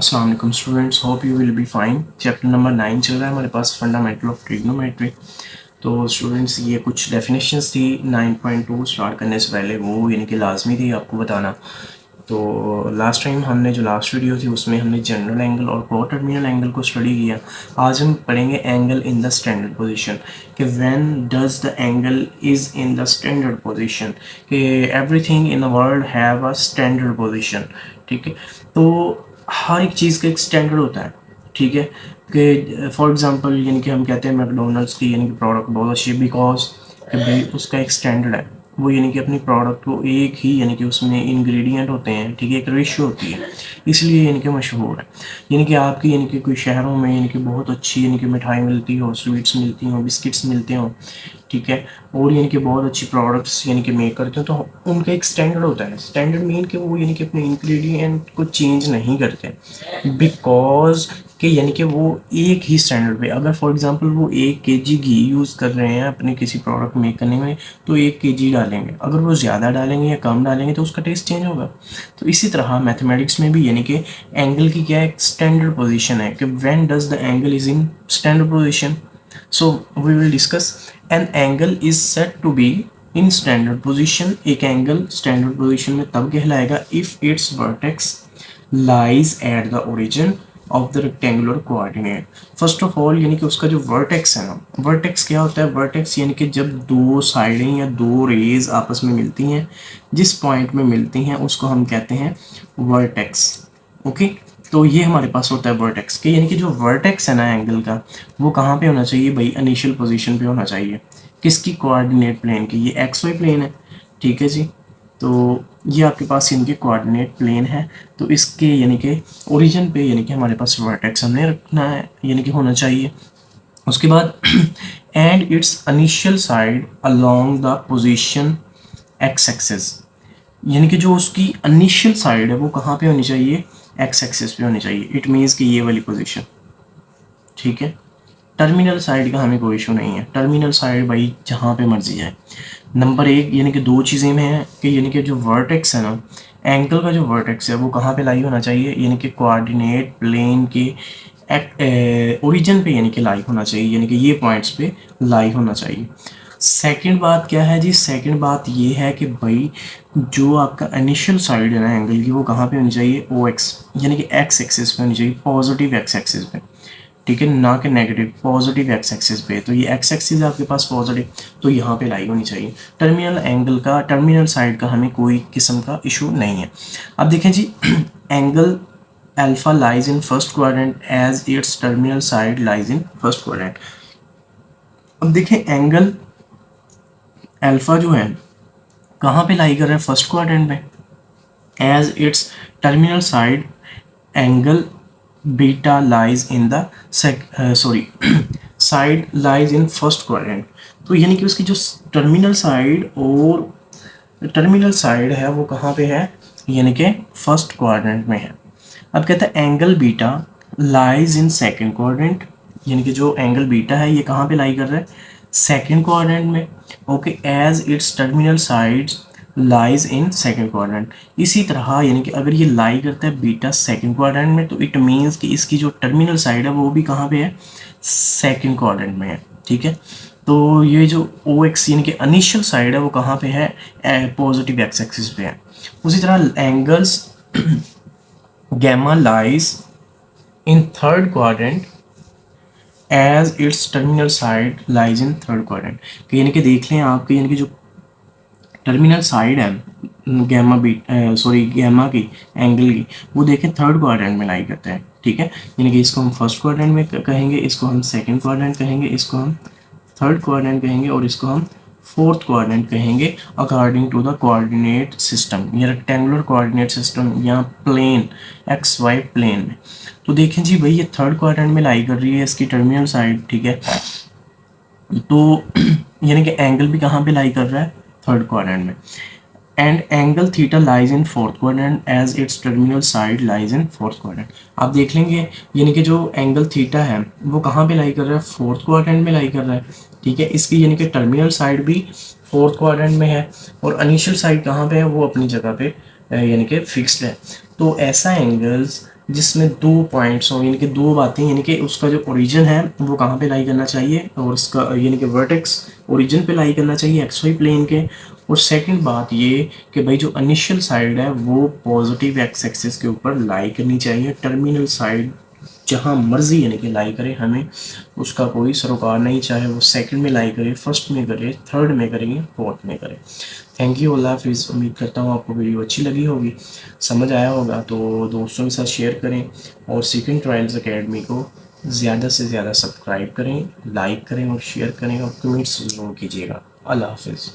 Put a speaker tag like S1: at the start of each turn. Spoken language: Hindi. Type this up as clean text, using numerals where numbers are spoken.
S1: अस्सलाम वालेकुम students, hope you will be fine. Chapter number 9 चल रहा है हमारे पास, फंडामेंटल ऑफ ट्रिग्नोमेट्री। तो स्टूडेंट्स, ये कुछ डेफिनेशंस थी 9.2 स्टार्ट करने से पहले, वो यानी कि लाजमी थी आपको बताना। तो लास्ट टाइम हमने जो लास्ट वीडियो थी उसमें हमने जनरल एंगल और को टर्मिनल एंगल को स्टडी किया। आज हम पढ़ेंगे angle in the standard position, कि when does the angle is in the standard position, कि everything in the world have a standard position. ठीक है, तो हर एक चीज़ का एक स्टैंडर्ड होता है। ठीक है, कि फॉर एग्जांपल यानी कि हम कहते हैं मैकडोनल्ड्स की यानी कि प्रोडक्ट बहुत अच्छी है, बिकॉज कि भाई उसका एक स्टैंडर्ड है। वो यानी कि अपनी प्रोडक्ट को एक ही यानी कि उसमें इंग्रेडिएंट होते हैं, ठीक है, एक रेशियो होती है, इसलिए यानी कि मशहूर है। यानी कि आपकी यानी कि कोई शहरों में यानी कि बहुत अच्छी यानी कि मिठाई मिलती हो, स्वीट्स मिलती हो, बिस्किट्स मिलते हो, ठीक है, और यानी कि बहुत अच्छी प्रोडक्ट्स यानी कि मेक करते हैं, तो उनका एक स्टैंडर्ड होता है। स्टैंडर्ड मीन कि वो यानी कि अपने इंग्रेडिएंट को चेंज नहीं करते, बिकॉज कि यानी कि वो एक ही स्टैंडर्ड पे, अगर फॉर एग्जांपल वो 1 kg घी यूज़ कर रहे हैं अपने किसी प्रोडक्ट मेक करने में, तो 1 kg डालेंगे। अगर वो ज़्यादा डालेंगे या कम डालेंगे तो उसका टेस्ट चेंज होगा। तो इसी तरह मैथमेटिक्स में भी यानी कि एंगल की क्या एक स्टैंडर्ड पोजीशन है, कि when does the angle is in standard position. So we will discuss an angle is said to be in standard position। एक एंगल स्टैंडर्ड पोजीशन में तब कहलाएगा if its vertex lies at the origin of the rectangular coordinate। First of all यानी कि उसका जो वर्टेक्स है ना, वर्टेक्स क्या होता है? वर्टेक्स यानी कि जब दो साइडें या दो रेज आपस में मिलती हैं, जिस पॉइंट में मिलती हैं उसको हम कहते हैं वर्टेक्स। ओके, तो ये हमारे पास होता है वर्टेक्स के, यानी कि जो वर्टेक्स है ना एंगल का, वो कहाँ पे होना चाहिए भाई? इनिशियल पोजीशन पे होना चाहिए। किसकी? कोऑर्डिनेट प्लेन की। ये एक्स वाई प्लेन है, ठीक है जी। तो ये आपके पास इनके कोऑर्डिनेट प्लेन है, तो इसके यानी कि ओरिजिन पे यानी कि हमारे पास वर्टेक्स हमने रखना है, यानी कि होना चाहिए। उसके बाद and it's initial side along the position x axis, यानी कि जो उसकी इनिशियल साइड है वो कहाँ पे होनी चाहिए? एक्स एक्सिस पे होनी चाहिए। इट मीन्स कि ये वाली पोजीशन, ठीक है। टर्मिनल साइड का हमें कोई इशू नहीं है, टर्मिनल साइड भाई जहाँ पे मर्जी जाए। नंबर एक यानी कि दो चीज़ें में है कि यानी कि जो वर्टेक्स है ना, एंगल का जो वर्टेक्स है वो कहाँ पे लाई होना चाहिए? यानी कि कोऑर्डिनेट प्लेन के ओरिजिन पे यानी कि लाई होना चाहिए, यानी कि ये पॉइंट्स पे लाई होना चाहिए। सेकंड बात क्या है जी? सेकंड बात ये है कि भाई जो आपका इनिशियल साइड है ना एंगल की, वो कहाँ पे होनी चाहिए? ओ एक्स, यानी कि एक्स एक्सिस पे होनी चाहिए, पॉजिटिव एक्स एक्सिस पे, ठीक है, ना कि नेगेटिव, पॉजिटिव एक्स एक्सिस पे। तो ये एक्स एक्सिस है आपके पास पॉजिटिव, तो यहाँ पे लाई होनी चाहिए। टर्मिनल एंगल का, टर्मिनल साइड का हमें कोई किस्म का इशू नहीं है। अब देखें जी, angle alpha lies in first quadrant as its terminal side lies in first quadrant. अब देखें एंगल अल्फा जो है कहाँ पे लाई कर रहा है? फर्स्ट क्वाड्रेंट में। As its terminal side angle beta lies in the side lies in first quadrant. तो यानी कि उसकी जो टर्मिनल साइड और टर्मिनल साइड है वो कहाँ पे है? यानी कि फर्स्ट क्वाड्रेंट में है। अब कहता है angle beta lies in second quadrant, यानी कि जो एंगल बीटा है ये कहाँ पे लाई कर रहा है? सेकंड क्वाड्रेंट में। Okay, as its terminal sides lies in second quadrant. इसी तरह यानी कि अगर ये लाई करता है बीटा सेकंड क्वाड्रेंट में, तो इट मीन्स कि इसकी जो टर्मिनल साइड है वो भी कहाँ पे है? सेकंड क्वाड्रेंट में है, ठीक है। तो ये जो ओ एक्स यानी कि इनिशियल साइड है वो कहाँ पे है? पॉजिटिव एक्स एक्सिस पे है। उसी तरह angles gamma lies in third quadrant as its terminal side lies in third quadrant. यानी कि देख लें आपके, यानी कि जो टर्मिनल साइड है गैमा गैमा की एंगल की, वो देखें थर्ड क्वाड्रेंट में लाई करते हैं, ठीक है। यानी कि इसको हम फर्स्ट क्वाड्रेंट में कहेंगे, इसको हम सेकंड क्वाड्रेंट कहेंगे, इसको हम थर्ड क्वाड्रेंट कहेंगे और इसको हम फोर्थ क्वाड्रेंट कहेंगे, according to the coordinate system या रेक्टेंगुलर कोऑर्डिनेट सिस्टम या प्लेन एक्स वाई प्लेन में। तो देखें जी भाई ये थर्ड क्वाड्रेंट में लाई कर रही है इसकी टर्मिनल साइड, ठीक है। तो यानी कि एंगल भी कहाँ पे लाई कर रहा है? थर्ड क्वाड्रेंट में। And angle theta lies in fourth quadrant as its terminal side lies in fourth quadrant. आप देख लेंगे यानी कि जो एंगल थीटा है वो कहाँ पे लाई कर रहा है? फोर्थ क्वाड्रेंट में लाई कर रहा है, ठीक है। इसकी यानी कि टर्मिनल साइड भी फोर्थ क्वाड्रेंट में है और इनिशियल साइड कहाँ पे है? वो अपनी जगह पे यानी कि फिक्स्ड है। तो ऐसा एंगल्स जिसमें 2 पॉइंट्स हों, यानी कि 2 बातें, यानी कि उसका जो ओरिजिन है वो कहाँ पे लाई करना चाहिए, और उसका यानी कि वर्टेक्स ओरिजिन पे लाई करना चाहिए एक्स वाई प्लेन के। और सेकंड बात ये कि भाई जो इनिशियल साइड है वो पॉजिटिव एक्स एक्सिस के ऊपर लाई करनी चाहिए। टर्मिनल साइड जहाँ मर्जी यानी कि लाई करे, हमें उसका कोई सरोकार नहीं, चाहे वो सेकंड में लाई करे, फर्स्ट में करे, थर्ड में करे या फोर्थ में करे। थैंक यू, अल्लाह हाफिज़। उम्मीद करता हूँ आपको वीडियो अच्छी लगी होगी, समझ आया होगा। तो दोस्तों के साथ शेयर करें और सेकंड ट्रायल्स एकेडमी को ज़्यादा से ज़्यादा सब्सक्राइब करें, लाइक करें और शेयर करें और कमेंट्स ज़रूर कीजिएगा। अल्लाह हाफिज़।